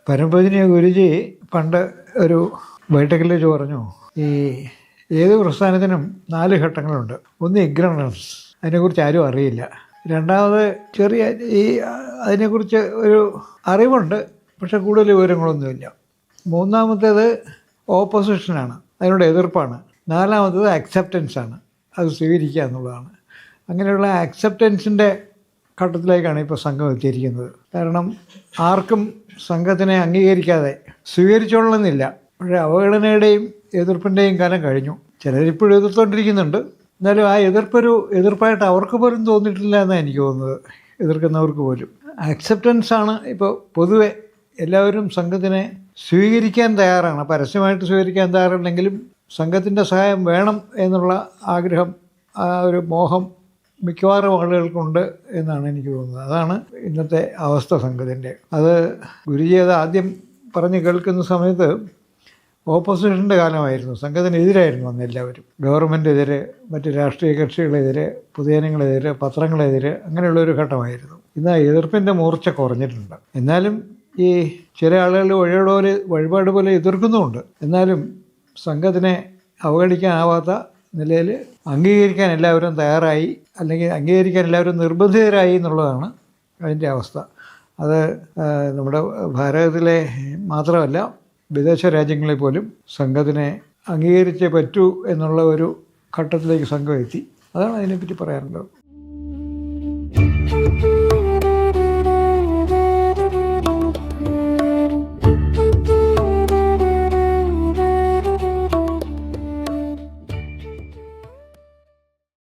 പരമപൂജനീയ ഗുരുജി പണ്ട് ഒരു ബൈഠക്കിൽ വെച്ച് പറഞ്ഞു, ഈ ഏത് പ്രസ്ഥാനത്തിനും 4 ഘട്ടങ്ങളുണ്ട്. ഒന്ന് ഇഗ്നറൻസ്, അതിനെക്കുറിച്ച് ആരും അറിയില്ല. രണ്ടാമത് ചെറിയ അതിനെക്കുറിച്ച് ഒരു അറിവുണ്ട്, പക്ഷെ കൂടുതൽ വിവരങ്ങളൊന്നുമില്ല. മൂന്നാമത്തേത് ഓപ്പോസിഷനാണ്, അതിനോട് എതിർപ്പാണ്. നാലാമത്തേത് അക്സെപ്റ്റൻസാണ്, അത് സ്വീകരിക്കുക എന്നുള്ളതാണ്. അങ്ങനെയുള്ള അക്സെപ്റ്റൻസിൻ്റെ ഘട്ടത്തിലേക്കാണ് ഇപ്പോൾ സംഘം എത്തിയിരിക്കുന്നത്. കാരണം ആർക്കും സംഘത്തിനെ അംഗീകരിക്കാതെ സ്വീകരിച്ചോളണമെന്നില്ല. പക്ഷേ അവഗണനയുടെയും എതിർപ്പിൻ്റെയും കാലം കഴിഞ്ഞു. ചിലരിപ്പോഴും എതിർത്തുകൊണ്ടിരിക്കുന്നുണ്ട്. എന്നാലും ആ എതിർപ്പായിട്ട് അവർക്ക് പോലും തോന്നിയിട്ടില്ല എന്നാണ് എനിക്ക് തോന്നുന്നത്, എതിർക്കുന്നവർക്ക് പോലും. അക്സെപ്റ്റൻസാണ് ഇപ്പോൾ പൊതുവെ. എല്ലാവരും സംഘത്തിനെ സ്വീകരിക്കാൻ തയ്യാറാണ്. പരസ്യമായിട്ട് സ്വീകരിക്കാൻ തയ്യാറുണ്ടെങ്കിലും സംഘത്തിൻ്റെ സഹായം വേണം എന്നുള്ള ആഗ്രഹം, ആ ഒരു മോഹം മിക്കവാറും ആളുകൾക്കുണ്ട് എന്നാണ് എനിക്ക് തോന്നുന്നത്. അതാണ് ഇന്നത്തെ അവസ്ഥ സംഘത്തിൻ്റെ. അത് ഗുരുജി അത് ആദ്യം പറഞ്ഞ് കേൾക്കുന്ന സമയത്ത് ഓപ്പോസിഷൻ്റെ കാലമായിരുന്നു. സംഘത്തിനെതിരായിരുന്നു അന്ന് എല്ലാവരും. ഗവൺമെൻറ്റെതിരെ, മറ്റ് രാഷ്ട്രീയ കക്ഷികളെതിരെ, പൊതുജനങ്ങളെതിരെ, പത്രങ്ങളെതിരെ, അങ്ങനെയുള്ളൊരു ഘട്ടമായിരുന്നു. ഇന്ന് ആ എതിർപ്പിൻ്റെ മൂർച്ച കുറഞ്ഞിട്ടുണ്ട്. എന്നാലും ഈ ചില ആളുകൾ വഴിപാട് പോലെ എതിർക്കുന്നുമുണ്ട്. എന്നാലും സംഘത്തിനെ അവഗണിക്കാനാവാത്ത നിലയിൽ അംഗീകരിക്കാൻ എല്ലാവരും തയ്യാറായി, അല്ലെങ്കിൽ അംഗീകരിക്കാൻ എല്ലാവരും നിർബന്ധിതരായി എന്നുള്ളതാണ് അതിൻ്റെ അവസ്ഥ. അത് നമ്മുടെ ഭാരതത്തിലെ മാത്രമല്ല, വിദേശ രാജ്യങ്ങളിൽ പോലും സംഘത്തിനെ അംഗീകരിച്ചേ പറ്റൂ എന്നുള്ള ഒരു ഘട്ടത്തിലേക്ക് സംഘം എത്തി. അതാണ് അതിനെപ്പറ്റി പറയാനുള്ളത്.